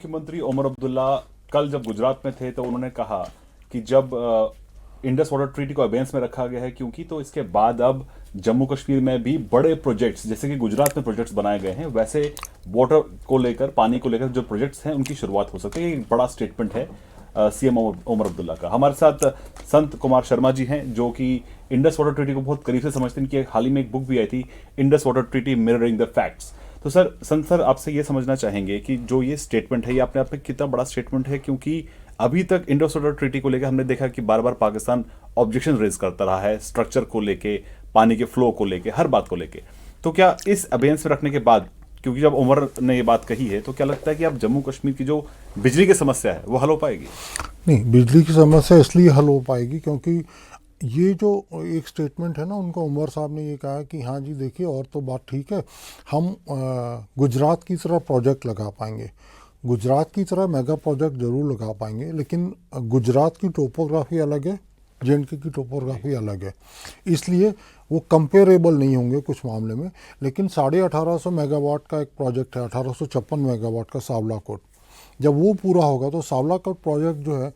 मुख्यमंत्री ओमर अब्दुल्ला कल जब गुजरात में थे तो उन्होंने कहा कि जब इंडस वाटर ट्रीटी को अबेंस में रखा गया है क्योंकि तो इसके बाद अब जम्मू कश्मीर में भी बड़े प्रोजेक्ट्स जैसे कि गुजरात में प्रोजेक्ट्स बनाए गए हैं वैसे वाटर को लेकर पानी को लेकर जो प्रोजेक्ट्स हैं उनकी शुरुआत हो सकती है। एक बड़ा स्टेटमेंट है सीएम ओमर अब्दुल्ला का। हमारे साथ संत कुमार शर्मा जी हैं जो कि इंडस वाटर ट्रीटी को बहुत करीब से समझते हैं। इनकी हाल ही में एक बुक भी आई थी, Indus water treaty mirroring the facts. तो सर संत सर आपसे ये समझना चाहेंगे कि जो ये स्टेटमेंट है ये अपने आप में कितना बड़ा स्टेटमेंट है, क्योंकि अभी तक इंडस वाटर ट्रीटी को लेकर हमने देखा कि बार बार पाकिस्तान ऑब्जेक्शन रेज करता रहा है, स्ट्रक्चर को लेके, पानी के फ्लो को लेके, हर बात को लेके। तो क्या इस अबेंस में रखने के बाद, क्योंकि जब उमर ने ये बात कही है, तो क्या लगता है कि अब जम्मू कश्मीर की जो बिजली की समस्या है वो हल हो पाएगी? नहीं, बिजली की समस्या इसलिए हल हो पाएगी क्योंकि ये जो एक स्टेटमेंट है ना, उनका उमर साहब ने ये कहा कि हाँ जी देखिए और तो बात ठीक है, हम गुजरात की तरह प्रोजेक्ट लगा पाएंगे, गुजरात की तरह मेगा प्रोजेक्ट ज़रूर लगा पाएंगे, लेकिन गुजरात की टोपोग्राफी अलग है, जेएंडके की टोपोग्राफी अलग है, इसलिए वो कंपेरेबल नहीं होंगे कुछ मामले में। लेकिन 1850 मेगावाट का एक प्रोजेक्ट है, 1856 मेगावाट का सावलाकोट, जब वो पूरा होगा तो सावलाकोट प्रोजेक्ट जो है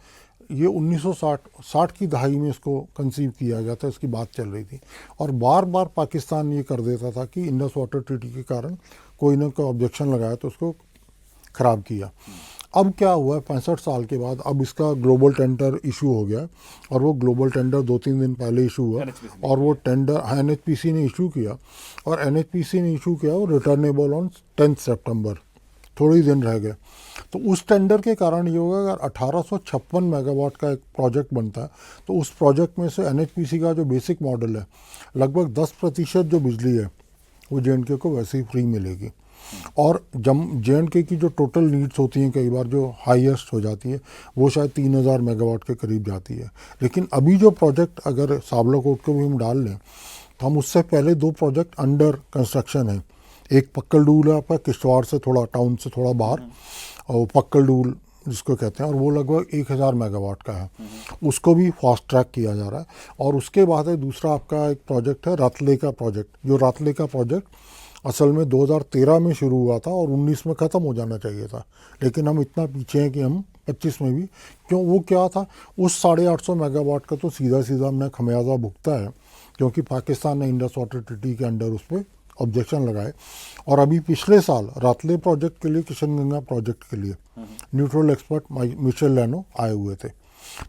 ये 1960 की दहाई में इसको कंसीव किया गया था, इसकी बात चल रही थी, और बार बार पाकिस्तान ये कर देता था कि इंडस वाटर ट्रीटी के कारण कोई ना कोई ऑब्जेक्शन लगाया तो उसको ख़राब किया। अब क्या हुआ है 65 साल के बाद, अब इसका ग्लोबल टेंडर इशू हो गया और वो ग्लोबल टेंडर 2-3 दिन पहले इशू हुआ और वो टेंडर एनएचपीसी ने इशू किया और एनएचपीसी ने इशू किया वो रिटर्नेबल ऑन 10 सितंबर, थोड़े ही दिन रह गए। तो उस टेंडर के कारण ये होगा अगर 1856 मेगावाट का एक प्रोजेक्ट बनता है तो उस प्रोजेक्ट में से एनएचपीसी का जो बेसिक मॉडल है लगभग 10% जो बिजली है वो जेएंडके को वैसे ही फ्री मिलेगी। और जेएंडके की जो टोटल नीड्स होती हैं कई बार जो हाईएस्ट हो जाती है वो शायद 3000 मेगावाट के करीब जाती है। लेकिन अभी जो प्रोजेक्ट अगर सावलाकोट को भी हम डाल लें तो हम उससे पहले 2 प्रोजेक्ट अंडर कंस्ट्रक्शन है। एक पक्कल डूल है आपका किश्तवाड़ से थोड़ा, टाउन से थोड़ा बाहर, और पक्कल डूल जिसको कहते हैं, और वो लगभग 1000 मेगावाट का है, उसको भी फास्ट ट्रैक किया जा रहा है। और उसके बाद है दूसरा आपका एक प्रोजेक्ट है रातले का प्रोजेक्ट, जो रातले का प्रोजेक्ट असल में 2013 में शुरू हुआ था और 19 में ख़त्म हो जाना चाहिए था, लेकिन हम इतना पीछे हैं कि हम 25 में भी, क्यों वो क्या था, उस 850 मेगावाट का तो सीधा सीधा हमने खमियाजा भुगता है क्योंकि पाकिस्तान ने इंडस वाटर ट्रीटी के अंडर उस पर ऑब्जेक्शन लगाए। और अभी पिछले साल रातले प्रोजेक्ट के लिए, किशनगंगा प्रोजेक्ट के लिए न्यूट्रल एक्सपर्ट मिशेल लेनो आए हुए थे।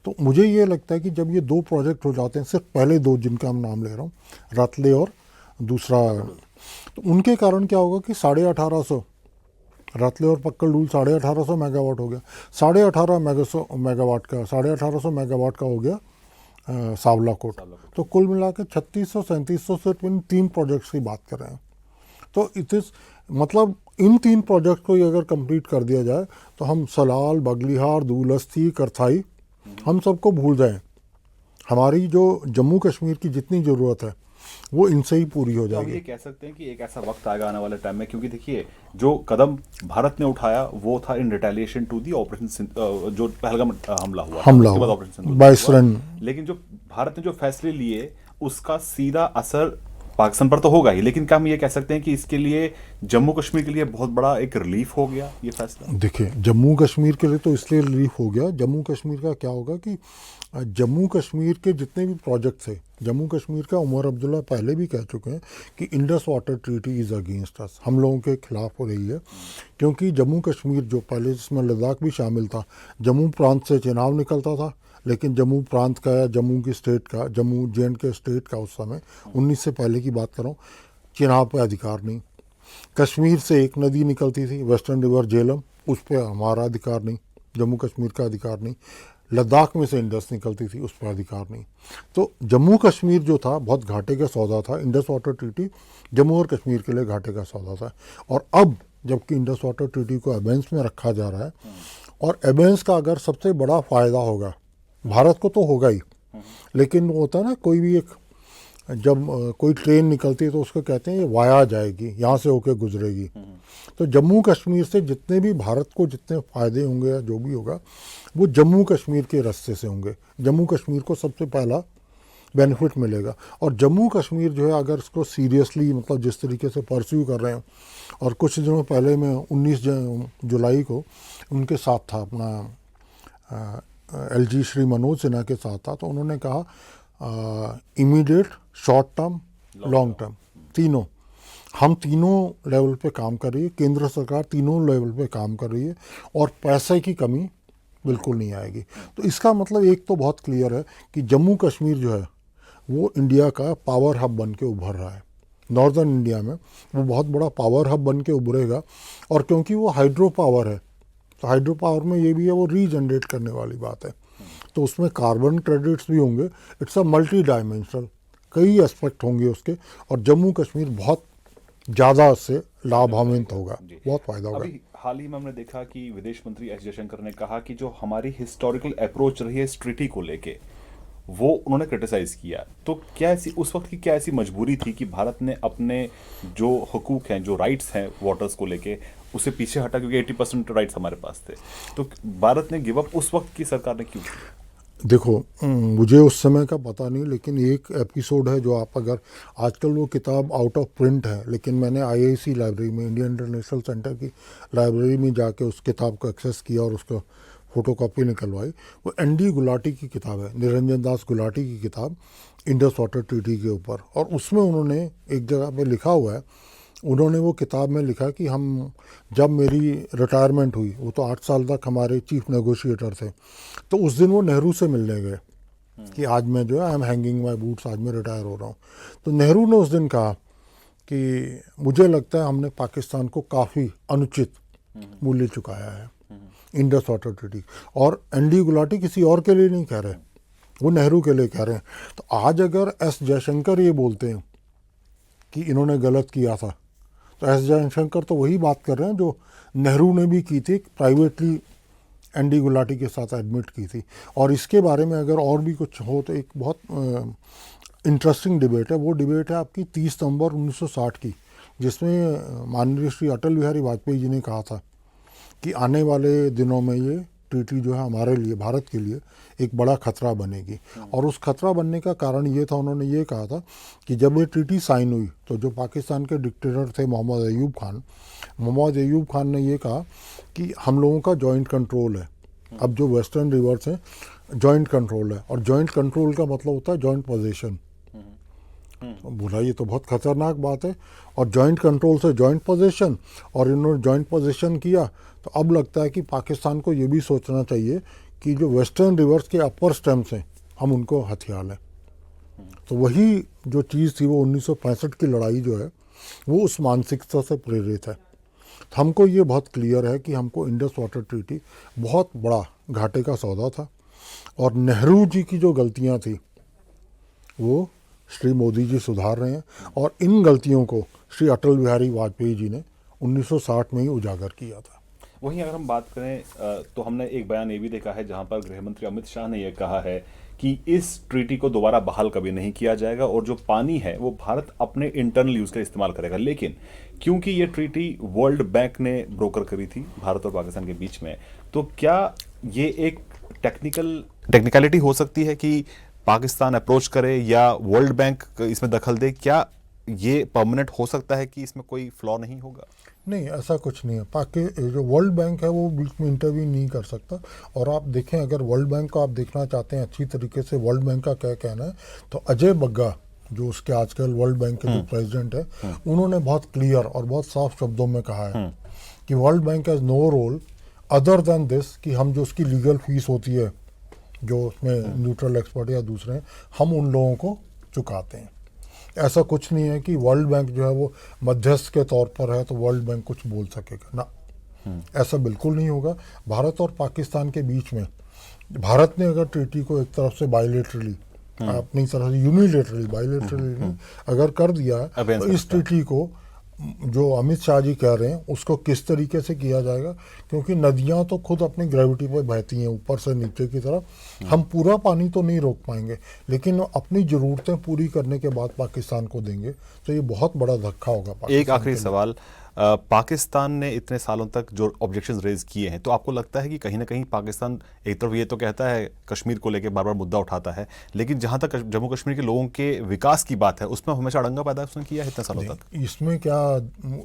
तो मुझे ये लगता है कि जब ये 2 प्रोजेक्ट हो जाते हैं, सिर्फ पहले 2 जिनका हम नाम ले रहा हूँ, रातले और दूसरा, तो उनके कारण क्या होगा कि 1850 रातले और पक्कल डूल 1850 मेगावाट हो गया, 1850 मेगावाट का 1850 मेगावाट का हो गया सावलाकोट। तो कुल मिला के 3600-3700 से 3 प्रोजेक्ट्स की बात कर रहे हैं। तो इट इज़ मतलब इन 3 प्रोजेक्ट को अगर कंप्लीट कर दिया जाए तो हम सलाल, बगलिहार, दूलस्ती, करथाई हम सबको भूल जाएं। हमारी जो जम्मू कश्मीर की जितनी ज़रूरत है वो इनसे ही पूरी हो जाएगी। तो हम ये कह सकते हैं कि एक ऐसा वक्त आएगा आने वाले टाइम में, क्योंकि देखिए जो कदम भारत ने उठाया वो था इन रिटेलिएशन टू दी ऑपरेशन जो पहलगाम हमला हुआ ऑपरेशन 22 रन, लेकिन जो भारत ने जो फैसले लिए उसका सीधा असर पाकिस्तान पर तो होगा ही, लेकिन क्या हम ये कह सकते हैं कि इसके लिए जम्मू कश्मीर के लिए बहुत बड़ा एक रिलीफ हो गया ये फैसला? देखिए जम्मू कश्मीर के लिए तो इसलिए रिलीफ हो गया, जम्मू कश्मीर का क्या होगा कि जम्मू कश्मीर के जितने भी प्रोजेक्ट्स है, जम्मू कश्मीर का उमर अब्दुल्ला पहले भी कह चुके हैं कि Indus water treaty is against us, हम लोगों के खिलाफ हो रही है, क्योंकि जम्मू कश्मीर जो पहले जिसमें लद्दाख भी शामिल था, जम्मू प्रांत से चुनाव निकलता था, लेकिन जम्मू प्रांत का या जम्मू की स्टेट का, जम्मू जेएंडके स्टेट का उस समय 19 से पहले की बात कर रहा हूँ, चुनाव पर अधिकार नहीं। कश्मीर से एक नदी निकलती थी वेस्टर्न रिवर झेलम, उस पर हमारा अधिकार नहीं, जम्मू कश्मीर का अधिकार नहीं। लद्दाख में से इंडस निकलती थी, उस पर अधिकार नहीं। तो जम्मू कश्मीर जो था बहुत घाटे का सौदा था, इंडस वाटर ट्रीटी जम्मू और कश्मीर के लिए घाटे का सौदा था। और अब जबकि इंडस वाटर ट्रीटी को एबेंस में रखा जा रहा है, और एबेंस का अगर सबसे बड़ा फ़ायदा होगा भारत को तो होगा ही, लेकिन वो होता है ना, कोई भी एक जब कोई ट्रेन निकलती है तो उसको कहते हैं ये वाया जाएगी, यहाँ से होके गुजरेगी। तो जम्मू कश्मीर से जितने भी भारत को जितने फ़ायदे होंगे या जो भी होगा वो जम्मू कश्मीर के रास्ते से होंगे। जम्मू कश्मीर को सबसे पहला बेनिफिट मिलेगा। और जम्मू कश्मीर जो है अगर इसको सीरियसली मतलब जिस तरीके से परस्यू कर रहे हैं, और कुछ दिनों पहले मैं 19 जुलाई को उनके साथ था, अपना LG श्री मनोज सिन्हा के साथ था, तो उन्होंने कहा immediate, short term, long term, तीनों, हम तीनों लेवल पे काम कर रही है, केंद्र सरकार तीनों लेवल पे काम कर रही है और पैसे की कमी बिल्कुल नहीं आएगी। तो इसका मतलब एक तो बहुत क्लियर है कि जम्मू कश्मीर जो है वो इंडिया का पावर हब बन के उभर रहा है। नॉर्दर्न इंडिया में वो बहुत बड़ा पावर हब बन के उभरेगा। और क्योंकि वो हाइड्रो पावर है, तो हाइड्रो पावर में ये भी है वो रीजनरेट करने वाली बात है, तो उसमें कार्बन क्रेडिट्स भी होंगे। इट्स अ मल्टी डायमेंशनल, कई एस्पेक्ट होंगे उसके, और जम्मू कश्मीर बहुत ज़्यादा उससे लाभान्वित होगा, बहुत फायदा होगा। अभी हाल ही में हमने देखा कि विदेश मंत्री एस जयशंकर ने कहा कि जो हमारी हिस्टोरिकल अप्रोच रही है इस ट्रीटी को लेके, वो उन्होंने क्रिटिसाइज किया। तो क्या ऐसी उस वक्त की क्या ऐसी मजबूरी थी कि भारत ने अपने जो हुकूक हैं, जो राइट्स हैं वाटर्स को लेके, उसे पीछे हटा, क्योंकि 80% राइट्स हमारे पास थे, तो भारत ने गिव अप उस वक्त की सरकार ने क्यों किया? देखो, मुझे उस समय का पता नहीं, लेकिन एक एपिसोड है जो आप अगर, आजकल वो किताब आउट ऑफ प्रिंट है, लेकिन मैंने IIC लाइब्रेरी में, इंडियन इंटरनेशनल सेंटर की लाइब्रेरी में जाके उस किताब को एक्सेस किया और उसका फोटोकॉपी निकलवाई। वो ND गुलाटी की किताब है, निरंजन दास गुलाटी की किताब, इंडस वाटर ट्रीटी के ऊपर। और उसमें उन्होंने एक जगह पे लिखा हुआ है, उन्होंने वो किताब में लिखा कि हम, जब मेरी रिटायरमेंट हुई, वो तो 8 साल तक हमारे चीफ नेगोशिएटर थे, तो उस दिन वो नेहरू से मिलने गए कि आज मैं जो है, I am hanging my boots, आज मैं रिटायर हो रहा हूँ। तो नेहरू ने उस दिन कहा कि मुझे लगता है हमने पाकिस्तान को काफ़ी अनुचित मूल्य चुकाया है इंडस वाटर ट्रीटी। और ND गुलाटी किसी और के लिए नहीं कह रहे, वो नेहरू के लिए कह रहे हैं। तो आज अगर S जयशंकर ये बोलते हैं कि इन्होंने गलत किया था, तो S जयशंकर तो वही बात कर रहे हैं जो नेहरू ने भी की थी, प्राइवेटली ND गुलाटी के साथ एडमिट की थी। और इसके बारे में अगर और भी कुछ हो तो एक बहुत इंटरेस्टिंग डिबेट है, वो डिबेट है आपकी 30 नवंबर 1960 की, जिसमें माननीय श्री अटल बिहारी वाजपेयी जी ने कहा था कि आने वाले दिनों में ये ट्रीटी जो है हमारे लिए, भारत के लिए एक बड़ा खतरा बनेगी। और उस खतरा बनने का कारण ये था, उन्होंने ये कहा था कि जब ये ट्रीटी साइन हुई तो जो पाकिस्तान के डिक्टेटर थे मोहम्मद अयूब खान ने ये कहा कि हम लोगों का जॉइंट कंट्रोल है, अब जो वेस्टर्न रिवर्स हैं जॉइंट कंट्रोल है, और जॉइंट कंट्रोल का मतलब होता है जॉइंट पोजीशन। बोला ये तो बहुत खतरनाक बात है, और जॉइंट कंट्रोल से जॉइंट पोजीशन, और इन्होंने जॉइंट पोजीशन किया, तो अब लगता है कि पाकिस्तान को ये भी सोचना चाहिए कि जो वेस्टर्न रिवर्स के अपर स्टेम्स हैं हम उनको हथिया लें। तो वही जो चीज़ थी वो 1965 की लड़ाई जो है वो उस मानसिकता से प्रेरित है। तो हमको ये बहुत क्लियर है कि हमको इंडस वाटर ट्रीटी बहुत बड़ा घाटे का सौदा था, और नेहरू जी की जो गलतियाँ थी वो श्री मोदी जी सुधार रहे हैं, और इन गलतियों को श्री अटल बिहारी वाजपेयी जी ने 1960 में ही उजागर किया था। वहीं अगर हम बात करें तो हमने एक बयान ये भी देखा है जहां पर गृह मंत्री अमित शाह ने यह कहा है कि इस ट्रीटी को दोबारा बहाल कभी नहीं किया जाएगा, और जो पानी है वो भारत अपने इंटरनल यूज के लिए इस्तेमाल करेगा। लेकिन क्योंकि ये ट्रीटी वर्ल्ड बैंक ने ब्रोकर करी थी भारत और पाकिस्तान के बीच में, तो क्या ये एक टेक्निकलिटी हो सकती है कि पाकिस्तान अप्रोच करे या वर्ल्ड बैंक इसमें दखल दे? क्या ये परमानेंट हो सकता है कि इसमें कोई फ्लॉ नहीं होगा? नहीं, ऐसा कुछ नहीं है। जो वर्ल्ड बैंक है वो बीच में इंटरव्यू नहीं कर सकता। और आप देखें, अगर वर्ल्ड बैंक को आप देखना चाहते हैं अच्छी तरीके से, वर्ल्ड बैंक का क्या कहना है, तो अजय बग्गा जो उसके आजकल वर्ल्ड बैंक के जो प्रेसिडेंट है, उन्होंने बहुत क्लियर और बहुत साफ शब्दों में कहा है कि world bank has no role other than this, कि हम जो उसकी लीगल फीस होती है, जो उसमें न्यूट्रल एक्सपर्ट या दूसरे, हम उन लोगों को चुकाते हैं। ऐसा कुछ नहीं है कि वर्ल्ड बैंक जो है वो मध्यस्थ के तौर पर है तो वर्ल्ड बैंक कुछ बोल सकेगा ना, ऐसा बिल्कुल नहीं होगा। भारत और पाकिस्तान के बीच में, भारत ने अगर ट्रीटी को एक तरफ से बायलेटरली, अपनी तरह से यूनिलेटरली, बायलेटरली अगर कर दिया है, तो इस ट्रीटी को जो अमित शाह जी कह रहे हैं उसको किस तरीके से किया जाएगा, क्योंकि नदियां तो खुद अपनी ग्रेविटी पर बहती हैं ऊपर से नीचे की तरफ। हम पूरा पानी तो नहीं रोक पाएंगे, लेकिन अपनी ज़रूरतें पूरी करने के बाद पाकिस्तान को देंगे, तो ये बहुत बड़ा धक्का होगा। एक आखिरी सवाल, पाकिस्तान ने इतने सालों तक जो ऑब्जेक्शंस रेज किए हैं, तो आपको लगता है कि कहीं ना कहीं पाकिस्तान एक तरफ ये तो कहता है, कश्मीर को लेकर बार बार मुद्दा उठाता है, लेकिन जहां तक जम्मू कश्मीर के लोगों के विकास की बात है उसमें हमेशा अड़ंगा पैदा उसने किया है इतने सालों तक? इसमें क्या,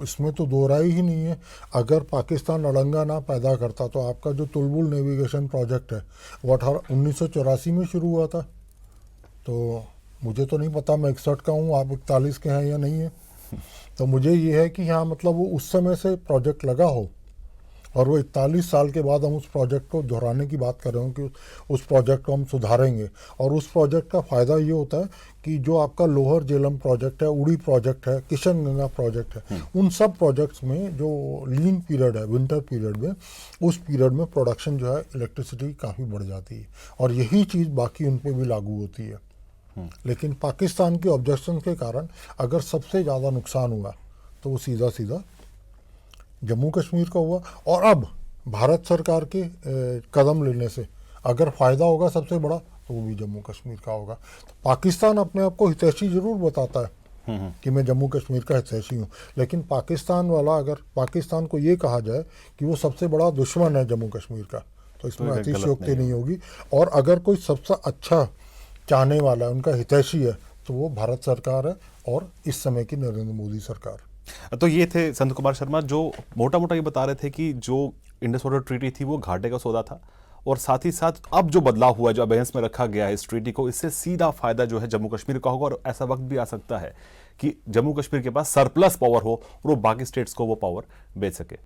इसमें तो दो राय ही नहीं है। अगर पाकिस्तान अड़ंगा ना पैदा करता तो आपका जो तुलबुल नेविगेशन प्रोजेक्ट है वो 1984 में शुरू हुआ था। तो मुझे तो नहीं पता, मैं 61 का हूँ, आप 41 के हैं या नहीं है। तो मुझे ये है कि हाँ, मतलब वो उस समय से प्रोजेक्ट लगा हो और वो 41 साल के बाद हम उस प्रोजेक्ट को दोहराने की बात कर रहे हो कि उस प्रोजेक्ट को हम सुधारेंगे। और उस प्रोजेक्ट का फ़ायदा ये होता है कि जो आपका लोअर जेलम प्रोजेक्ट है, उड़ी प्रोजेक्ट है, किशनगंगा प्रोजेक्ट है, उन सब प्रोजेक्ट्स में जो लीन पीरियड है, विंटर पीरियड में, उस पीरियड में प्रोडक्शन जो है इलेक्ट्रिसिटी काफ़ी बढ़ जाती है और यही चीज़ बाकी उन पर भी लागू होती है। लेकिन पाकिस्तान के ऑब्जेक्शन के कारण अगर सबसे ज़्यादा नुकसान हुआ तो वो सीधा सीधा जम्मू कश्मीर का हुआ। और अब भारत सरकार के कदम लेने से अगर फ़ायदा होगा सबसे बड़ा तो वो भी जम्मू कश्मीर का होगा। तो पाकिस्तान अपने आप को हितैषी ज़रूर बताता है कि मैं जम्मू कश्मीर का हितैषी हूँ, लेकिन पाकिस्तान वाला, अगर पाकिस्तान को ये कहा जाए कि वो सबसे बड़ा दुश्मन है जम्मू कश्मीर का, तो इसमें अतिशयोक्ति नहीं होगी। और अगर कोई सबसे अच्छा चाहने वाला है, उनका हितैषी है, तो वो भारत सरकार है और इस समय की नरेंद्र मोदी सरकार। तो ये थे संत कुमार शर्मा, जो मोटा मोटा ये बता रहे थे कि जो इंडस वाटर ट्रीटी थी वो घाटे का सौदा था, और साथ ही साथ अब जो बदलाव हुआ, जो अबेयंस में रखा गया है इस ट्रीटी को, इससे सीधा फायदा जो है जम्मू कश्मीर का होगा। और ऐसा वक्त भी आ सकता है कि जम्मू कश्मीर के पास सरप्लस पावर हो और वो बाकी स्टेट्स को वो पावर बेच सके।